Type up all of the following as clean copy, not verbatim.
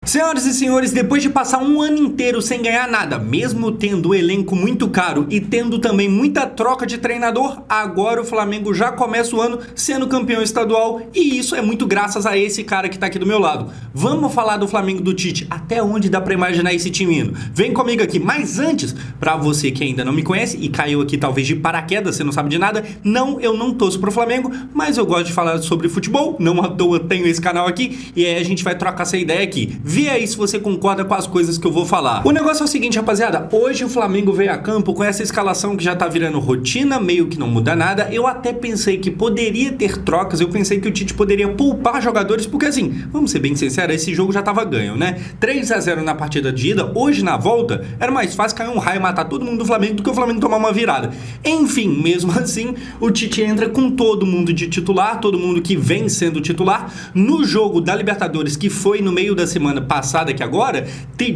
Senhoras e senhores, depois de passar um ano inteiro sem ganhar nada, mesmo tendo um elenco muito caro e tendo também muita troca de treinador, agora o Flamengo já começa o ano sendo campeão estadual e isso é muito graças a esse cara que tá aqui do meu lado. Vamos falar do Flamengo do Tite, até onde dá pra imaginar esse time indo. Vem comigo aqui, mas antes, pra você que ainda não me conhece e caiu aqui talvez de paraquedas, você não sabe de nada, não, eu não torço pro Flamengo, mas eu gosto de falar sobre futebol, não à toa tenho esse canal aqui e aí a gente vai trocar essa ideia aqui. Vê aí se você concorda com as coisas que eu vou falar. O negócio é o seguinte, rapaziada, hoje o Flamengo veio a campo com essa escalação que já tá virando rotina, meio que não muda nada. Eu até pensei que poderia ter trocas, eu pensei que o Tite poderia poupar jogadores, porque assim, vamos ser bem sinceros, esse jogo já tava ganho, né? 3-0 na partida de ida, hoje na volta, era mais fácil cair um raio e matar todo mundo do Flamengo do que o Flamengo tomar uma virada. Enfim, mesmo assim, o Tite entra com todo mundo de titular, todo mundo que vem sendo titular. No jogo da Libertadores, que foi no meio da semana passada, que agora,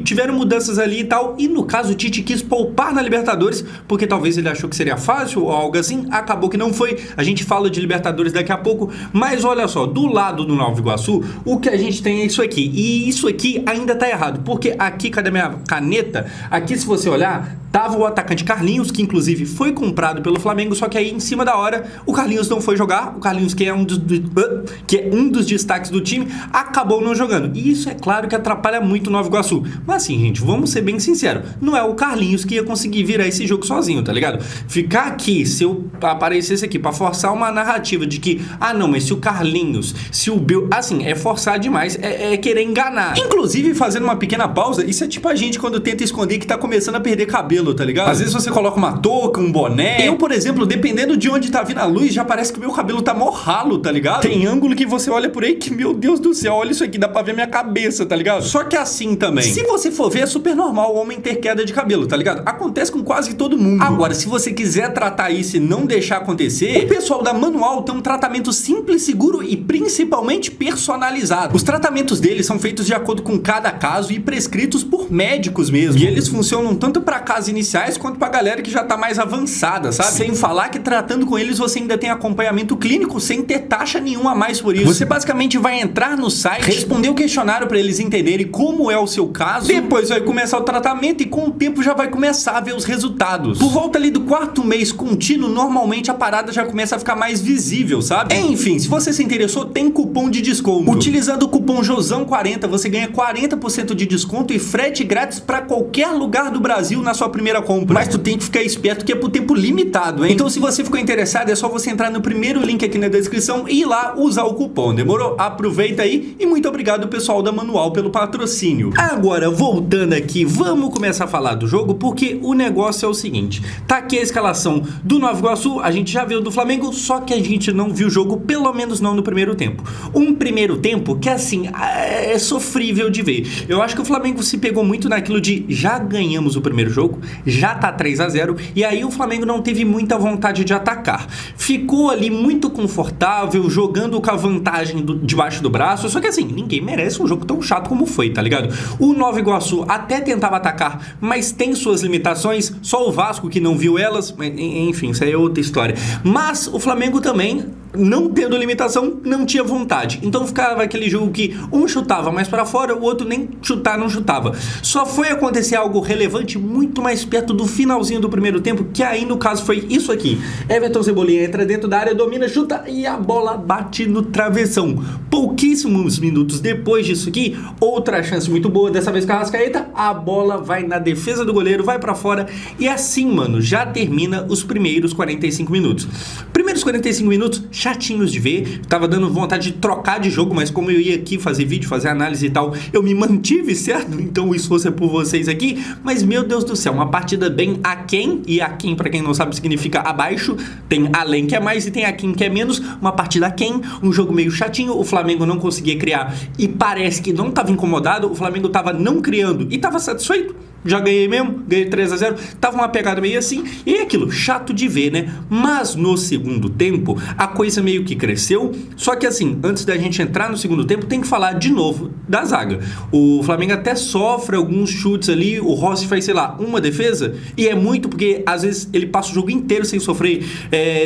tiveram mudanças ali e tal, e no caso o Tite quis poupar na Libertadores, porque talvez ele achou que seria fácil ou algo assim, acabou que não foi. A gente fala de Libertadores daqui a pouco, mas olha só, do lado do Nova Iguaçu, o que a gente tem é isso aqui, e isso aqui ainda tá errado, porque aqui, cadê minha caneta? Aqui, se você olhar, tava o atacante Carlinhos, que inclusive foi comprado pelo Flamengo, só que aí em cima da hora o Carlinhos não foi jogar, o Carlinhos que é um dos destaques do time, acabou não jogando, e isso é claro que atrapalha muito o Nova Iguaçu, mas assim, gente, vamos ser bem sinceros, não é o Carlinhos que ia conseguir virar esse jogo sozinho, tá ligado? Ficar aqui, se eu aparecesse aqui pra forçar uma narrativa de que, não, mas se o Carlinhos, se o Bill, assim, é forçar demais, é querer enganar. Inclusive, fazendo uma pequena pausa, isso é tipo a gente quando tenta esconder que tá começando a perder cabelo, tá ligado? Às vezes você coloca uma touca, um boné. Eu, por exemplo, dependendo de onde tá vindo a luz, já parece que o meu cabelo tá mó ralo, tá ligado? Tem ângulo que você olha por aí que, meu Deus do céu, olha isso aqui, dá pra ver minha cabeça, tá ligado? Só que assim também, se você for ver, é super normal o homem ter queda de cabelo, tá ligado? Acontece com quase todo mundo. Agora, se você quiser tratar isso e não deixar acontecer, o pessoal da Manual tem um tratamento simples, seguro e principalmente personalizado. Os tratamentos deles são feitos de acordo com cada caso e prescritos por médicos mesmo. E eles funcionam tanto para casos iniciais quanto pra galera que já tá mais avançada, sabe? Sem falar que tratando com eles você ainda tem acompanhamento clínico sem ter taxa nenhuma a mais por isso. Você basicamente vai entrar no site, responder o questionário para eles entenderem como é o seu caso, depois vai começar o tratamento e com o tempo já vai começar a ver os resultados. Por volta ali do quarto mês contínuo, normalmente a parada já começa a ficar mais visível, sabe? Enfim, se você se interessou, tem cupom de desconto. Utilizando o cupom JOSÃO40, você ganha 40% de desconto e frete grátis para qualquer lugar do Brasil na sua primeira compra. Mas tu tem que ficar esperto que é por tempo limitado, hein? Então se você ficou interessado, é só você entrar no primeiro link aqui na descrição e ir lá usar o cupom, demorou? Aproveita aí e muito obrigado pessoal da Manual pelo patrocínio. Agora, voltando aqui, vamos começar a falar do jogo, porque o negócio é o seguinte, tá aqui a escalação do Nova Iguaçu, a gente já viu do Flamengo, só que a gente não viu o jogo, pelo menos não no primeiro tempo. Um primeiro tempo que assim, é sofrível de ver. Eu acho que o Flamengo se pegou muito naquilo de já ganhamos o primeiro jogo, já tá 3-0, e aí o Flamengo não teve muita vontade de atacar. Ficou ali muito confortável, jogando com a vantagem debaixo do braço, só que assim, ninguém merece um jogo tão chato como foi, tá ligado? O Nova Iguaçu até tentava atacar, mas tem suas limitações, só o Vasco que não viu elas, enfim, isso aí é outra história. Mas o Flamengo também, não tendo limitação, não tinha vontade. Então ficava aquele jogo que um chutava mais pra fora, o outro nem chutar não chutava. Só foi acontecer algo relevante muito mais perto do finalzinho do primeiro tempo, que aí no caso foi isso aqui. Everton Cebolinha entra dentro da área, domina, chuta e a bola bate no travessão. Pouquíssimos minutos depois disso aqui, outra chance muito boa, dessa vez com a Arrascaeta, a bola vai na defesa do goleiro, vai pra fora e assim, mano, já termina os primeiros 45 minutos. Primeiros 45 minutos chatinhos de ver, tava dando vontade de trocar de jogo, mas como eu ia aqui fazer vídeo, fazer análise e tal, eu me mantive, certo? Então o esforço é por vocês aqui, mas meu Deus do céu, uma partida bem aquém, e aquém pra quem não sabe significa abaixo, tem além que é mais e tem aquém que é menos, uma partida aquém, um jogo meio chatinho, o Flamengo não conseguia criar e parece que não tava incomodado, o Flamengo tava não criando e tava satisfeito. já ganhei mesmo, ganhei 3-0, tava uma pegada meio assim, e é aquilo, chato de ver, né? Mas no segundo tempo, a coisa meio que cresceu, só que assim, antes da gente entrar no segundo tempo, tem que falar de novo da zaga. O Flamengo até sofre alguns chutes ali, o Rossi faz, sei lá, uma defesa, e é muito porque às vezes ele passa o jogo inteiro sem sofrer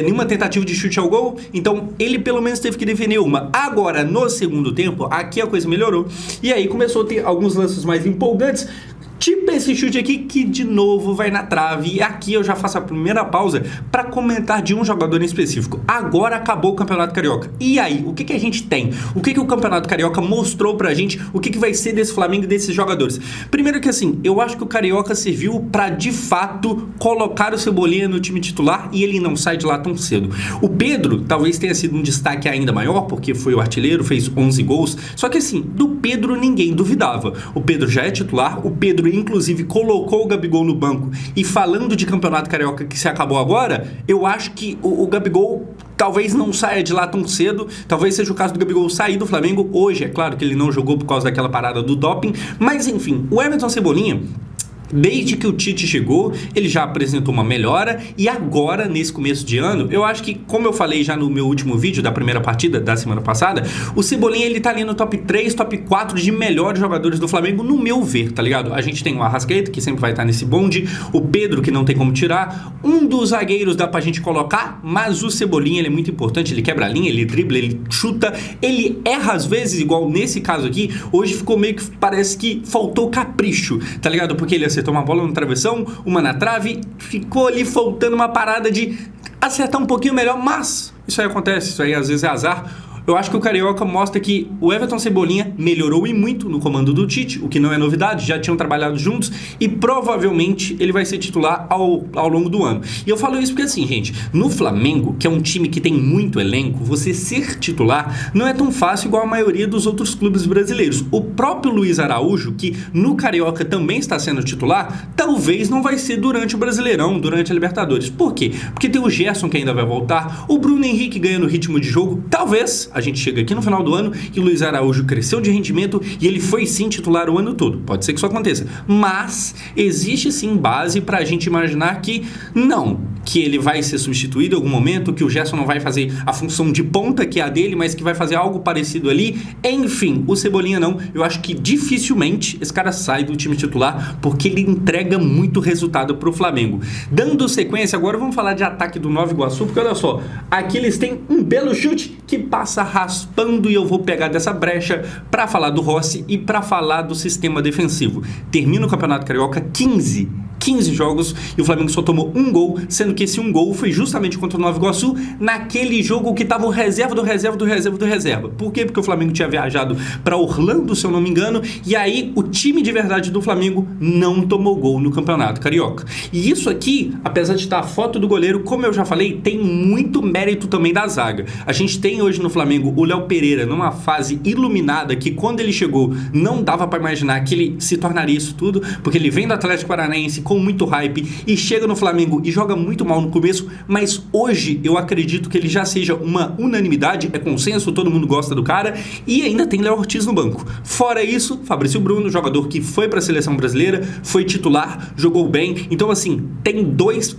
nenhuma tentativa de chute ao gol, então ele pelo menos teve que defender uma. Agora, no segundo tempo, aqui a coisa melhorou, e aí começou a ter alguns lances mais empolgantes, tipo esse chute aqui que de novo vai na trave. E aqui eu já faço a primeira pausa para comentar de um jogador em específico. Agora acabou o Campeonato Carioca. E aí, o que a gente tem? O que o Campeonato Carioca mostrou pra gente? O que vai ser desse Flamengo e desses jogadores? Primeiro que assim, eu acho que o Carioca serviu para de fato colocar o Cebolinha no time titular e ele não sai de lá tão cedo. O Pedro talvez tenha sido um destaque ainda maior, porque foi o artilheiro, fez 11 gols. Só que assim, do Pedro ninguém duvidava. O Pedro já é titular, o Pedro inclusive colocou o Gabigol no banco. E falando de Campeonato Carioca que se acabou agora, eu acho que o Gabigol talvez não saia de lá tão cedo, talvez seja o caso do Gabigol sair do Flamengo hoje. É claro que ele não jogou por causa daquela parada do doping, mas enfim, o Everton Cebolinha, desde que o Tite chegou, ele já apresentou uma melhora e agora, nesse começo de ano, eu acho que, como eu falei já no meu último vídeo da primeira partida da semana passada, o Cebolinha, ele tá ali no top 3, top 4 de melhores jogadores do Flamengo, no meu ver, tá ligado? A gente tem o Arrascaeta, que sempre vai estar nesse bonde, o Pedro, que não tem como tirar, um dos zagueiros dá pra gente colocar, mas o Cebolinha, ele é muito importante, ele quebra a linha, ele dribla, ele chuta, ele erra às vezes, igual nesse caso aqui, hoje ficou meio que, parece que faltou capricho, tá ligado? Porque ele acertou uma bola no travessão, uma na trave, ficou ali faltando uma parada de acertar um pouquinho melhor, mas isso aí acontece, isso aí às vezes é azar. Eu acho que o Carioca mostra que o Everton Cebolinha melhorou e muito no comando do Tite, o que não é novidade, já tinham trabalhado juntos e provavelmente ele vai ser titular ao longo do ano. E eu falo isso porque assim, gente, no Flamengo, que é um time que tem muito elenco, você ser titular não é tão fácil igual a maioria dos outros clubes brasileiros. O próprio Luiz Araújo, que no Carioca também está sendo titular, talvez não vai ser durante o Brasileirão, durante a Libertadores. Por quê? Porque tem o Gerson que ainda vai voltar, o Bruno Henrique ganhando ritmo de jogo, talvez a gente chega aqui no final do ano e o Luiz Araújo cresceu de rendimento e ele foi sim titular o ano todo. Pode ser que isso aconteça. Mas existe sim base pra gente imaginar que não, que ele vai ser substituído em algum momento, que o Gerson não vai fazer a função de ponta que é a dele, mas que vai fazer algo parecido ali. Enfim, o Cebolinha não. Eu acho que dificilmente esse cara sai do time titular porque ele entrega muito resultado pro Flamengo. Dando sequência, agora vamos falar de ataque do Nova Iguaçu, porque olha só, aqui eles têm um belo chute que passa raspando e eu vou pegar dessa brecha para falar do Rossi e para falar do sistema defensivo. Termina o Campeonato Carioca 15 jogos e o Flamengo só tomou um gol, sendo que esse um gol foi justamente contra o Nova Iguaçu, naquele jogo que tava o reserva do reserva. Por quê? Porque o Flamengo tinha viajado para Orlando, se eu não me engano, e aí o time de verdade do Flamengo não tomou gol no Campeonato Carioca. E isso aqui, apesar de estar a foto do goleiro, como eu já falei, tem muito mérito também da zaga. A gente tem hoje no Flamengo o Léo Pereira numa fase iluminada que quando ele chegou não dava para imaginar que ele se tornaria isso tudo, porque ele vem do Atlético Paranaense com muito hype e chega no Flamengo e joga muito mal no começo, mas hoje eu acredito que ele já seja uma unanimidade, é consenso, todo mundo gosta do cara, e ainda tem Léo Ortiz no banco. Fora isso, Fabrício Bruno, jogador que foi para a seleção brasileira, foi titular, jogou bem, então assim, tem dois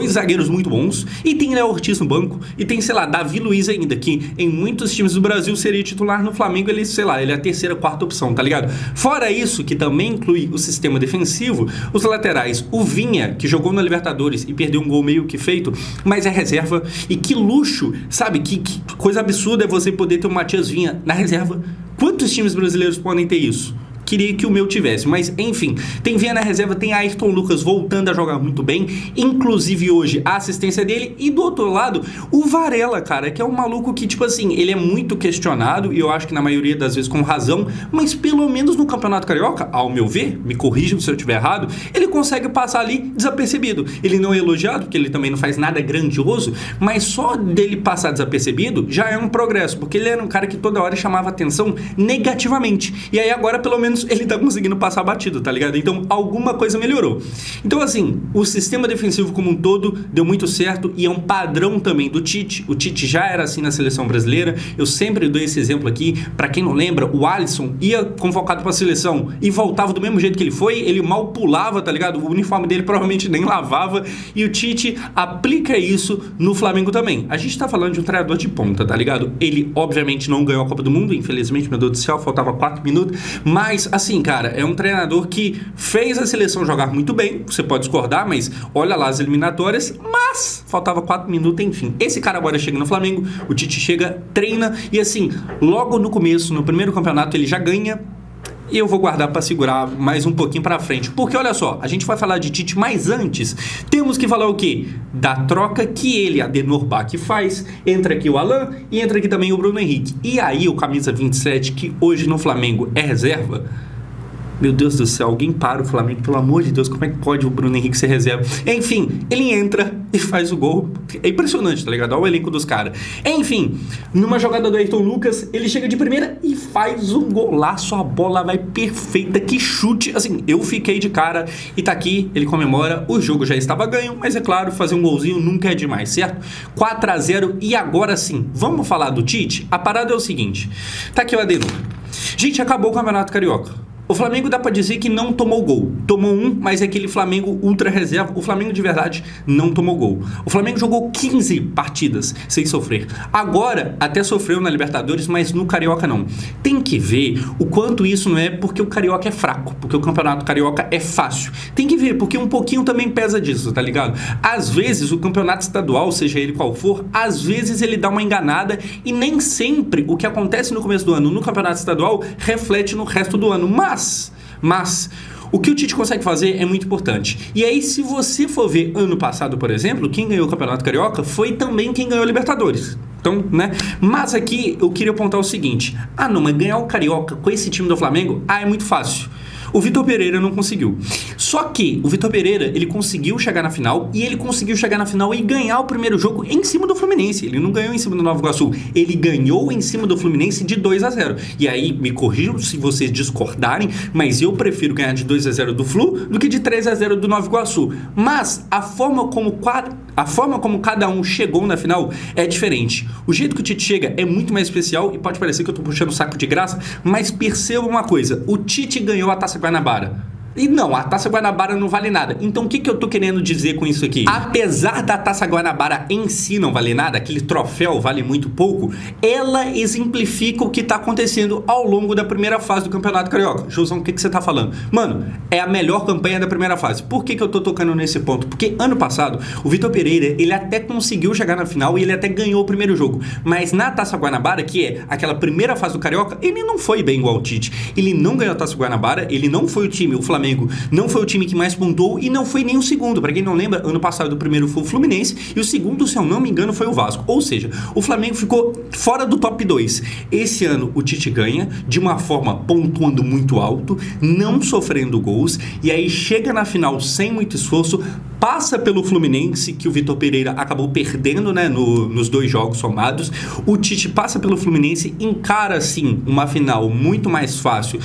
zagueiros muito bons, e tem Léo Ortiz no banco, e tem, sei lá, Davi Luiz ainda, que em muitos times do Brasil seria titular, no Flamengo ele, sei lá, ele é a terceira, quarta opção, tá ligado? Fora isso, que também inclui o sistema defensivo, os laterais, o Vinha, que jogou na Libertadores e perdeu um gol meio que feito, mas é reserva, e que luxo, sabe? Que coisa absurda é você poder ter o Matias Vinha na reserva. Quantos times brasileiros podem ter isso? Queria que o meu tivesse, mas enfim, tem Vinha na reserva, tem Ayrton Lucas voltando a jogar muito bem, inclusive hoje a assistência dele, e do outro lado, o Varela, cara, que é um maluco que, tipo assim, ele é muito questionado, e eu acho que na maioria das vezes com razão, mas pelo menos no Campeonato Carioca, ao meu ver, me corrijam se eu estiver errado, ele consegue passar ali desapercebido. Ele não é elogiado, porque ele também não faz nada grandioso, mas só dele passar desapercebido já é um progresso, porque ele era um cara que toda hora chamava atenção negativamente, e aí agora pelo menos menos ele tá conseguindo passar batido, tá ligado? Então alguma coisa melhorou. Então assim, o sistema defensivo como um todo deu muito certo e é um padrão também do Tite. O Tite já era assim na seleção brasileira. Eu sempre dou esse exemplo aqui, pra quem não lembra, o Alisson ia convocado pra seleção e voltava do mesmo jeito que ele foi, ele mal pulava, tá ligado? O uniforme dele provavelmente nem lavava, e o Tite aplica isso no Flamengo também. A gente tá falando de um treinador de ponta, tá ligado? Ele obviamente não ganhou a Copa do Mundo, infelizmente, meu Deus do céu, faltava 4 minutos, mas assim, cara, é um treinador que fez a seleção jogar muito bem, você pode discordar, mas olha lá as eliminatórias, mas faltava 4 minutos, enfim. Esse cara agora chega no Flamengo, o Tite chega, treina, e assim, logo no começo, no primeiro campeonato, ele já ganha. E eu vou guardar para segurar mais um pouquinho para frente. Porque olha só, a gente vai falar de Tite, mas antes temos que falar o quê? Da troca que ele, Adenor Bach, faz. Entra aqui o Alan e entra aqui também o Bruno Henrique. E aí o camisa 27, que hoje no Flamengo é reserva. Meu Deus do céu, alguém para o Flamengo, pelo amor de Deus, como é que pode o Bruno Henrique ser reserva? Enfim, ele entra e faz o gol. É impressionante, tá ligado? Olha o elenco dos caras. Enfim, numa jogada do Ayrton Lucas, ele chega de primeira e faz um golaço, a bola vai perfeita, que chute. Assim, eu fiquei de cara e tá aqui, ele comemora, o jogo já estava ganho, mas é claro, fazer um golzinho nunca é demais, certo? 4-0 e agora sim, vamos falar do Tite? A parada é o seguinte, tá aqui o Adenor. Gente, acabou o Campeonato Carioca. O Flamengo dá pra dizer que não tomou gol. Tomou um, mas é aquele Flamengo ultra reserva. O Flamengo de verdade não tomou gol. O Flamengo jogou 15 partidas sem sofrer. Agora, até sofreu na Libertadores, mas no Carioca não. Tem que ver o quanto isso não é porque o Carioca é fraco, porque o Campeonato Carioca é fácil. Tem que ver, porque um pouquinho também pesa disso, tá ligado? Às vezes, o Campeonato Estadual, seja ele qual for, às vezes ele dá uma enganada e nem sempre o que acontece no começo do ano no Campeonato Estadual reflete no resto do ano. Mas o que o Tite consegue fazer é muito importante. E aí, se você for ver ano passado, por exemplo, quem ganhou o Campeonato Carioca foi também quem ganhou a Libertadores. Então, né? Mas aqui eu queria apontar o seguinte: não, mas ganhar o Carioca com esse time do Flamengo, é muito fácil. O Vitor Pereira não conseguiu. Só que o Vitor Pereira, ele conseguiu chegar na final, e ele conseguiu chegar na final e ganhar o primeiro jogo em cima do Fluminense. Ele não ganhou em cima do Nova Iguaçu, ele ganhou em cima do Fluminense de 2-0. E aí, me corrijam se vocês discordarem, mas eu prefiro ganhar de 2-0 do Flu do que de 3-0 do Nova Iguaçu. Mas a forma como cada um chegou na final é diferente. O jeito que o Tite chega é muito mais especial, e pode parecer que eu tô puxando o saco de graça, mas perceba uma coisa: o Tite ganhou a Taça Guanabara. E não, a Taça Guanabara não vale nada. Então o que eu tô querendo dizer com isso aqui? Apesar da Taça Guanabara em si não valer nada, aquele troféu vale muito pouco, ela exemplifica o que tá acontecendo ao longo da primeira fase do Campeonato Carioca. Josão, o que você tá falando? Mano, é a melhor campanha da primeira fase. Por que eu tô tocando nesse ponto? Porque ano passado, o Vitor Pereira, ele até conseguiu chegar na final e ele até ganhou o primeiro jogo. Mas na Taça Guanabara, que é aquela primeira fase do Carioca, ele não foi bem igual ao Tite. Ele não ganhou a Taça Guanabara, ele não foi o time, o Flamengo não foi o time que mais pontuou e não foi nem o segundo. Para quem não lembra, ano passado o primeiro foi o Fluminense e o segundo, se eu não me engano, foi o Vasco. Ou seja, o Flamengo ficou fora do top 2. Esse ano o Tite ganha de uma forma pontuando muito alto, não sofrendo gols, e aí chega na final sem muito esforço, passa pelo Fluminense, que o Vitor Pereira acabou perdendo, né, nos 2 jogos somados. O Tite passa pelo Fluminense, encara sim uma final muito mais fácil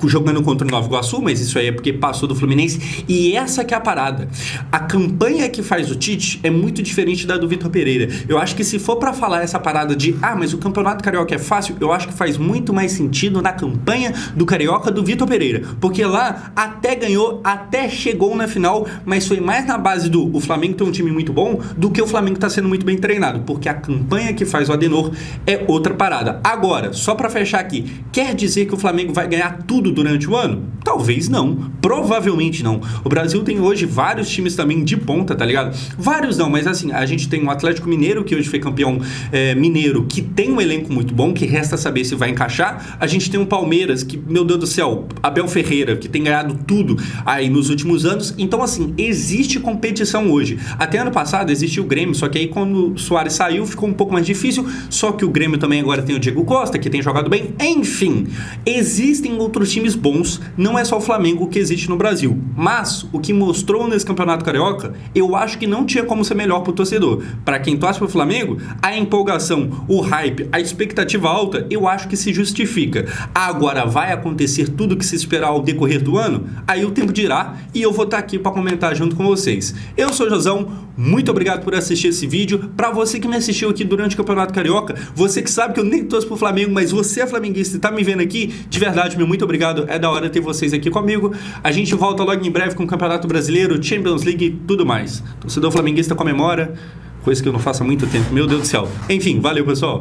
jogando contra o Nova Iguaçu, mas isso aí é porque passou do Fluminense. E essa que é a parada. A campanha que faz o Tite é muito diferente da do Vitor Pereira. Eu acho que se for pra falar essa parada de mas o Campeonato Carioca é fácil, eu acho que faz muito mais sentido na campanha do Carioca do Vitor Pereira, porque lá até ganhou, até chegou na final, mas foi mais na base do o Flamengo ter um time muito bom do que o Flamengo tá sendo muito bem treinado, porque a campanha que faz o Adenor é outra parada. Agora, só pra fechar aqui, quer dizer que o Flamengo vai ganhar tudo durante o ano? Talvez não, provavelmente não. O Brasil tem hoje vários times também de ponta, tá ligado? Vários não, mas assim, a gente tem o Atlético Mineiro, que hoje foi campeão mineiro, que tem um elenco muito bom, que resta saber se vai encaixar. A gente tem o Palmeiras, que, meu Deus do céu, Abel Ferreira, que tem ganhado tudo aí nos últimos anos. Então assim, existe competição hoje. Até ano passado existia o Grêmio, só que aí quando o Soares saiu ficou um pouco mais difícil, só que o Grêmio também agora tem o Diego Costa, que tem jogado bem. Enfim, existem outros times bons, não não é só o Flamengo que existe no Brasil. Mas o que mostrou nesse Campeonato Carioca, eu acho que não tinha como ser melhor pro torcedor. Para quem torce pro Flamengo, a empolgação, o hype, a expectativa alta, eu acho que se justifica. Agora vai acontecer tudo que se esperar ao decorrer do ano? Aí o tempo dirá e eu vou estar aqui para comentar junto com vocês. Eu sou o Josão, muito obrigado por assistir esse vídeo. Para você que me assistiu aqui durante o Campeonato Carioca, você que sabe que eu nem torço pro Flamengo, mas você é flamenguista e tá me vendo aqui, de verdade, meu muito obrigado. É da hora ter vocês aqui comigo. A gente volta logo em breve com o Campeonato Brasileiro, Champions League e tudo mais. Torcedor flamenguista comemora, coisa que eu não faço há muito tempo. Meu Deus do céu. Enfim, valeu, pessoal.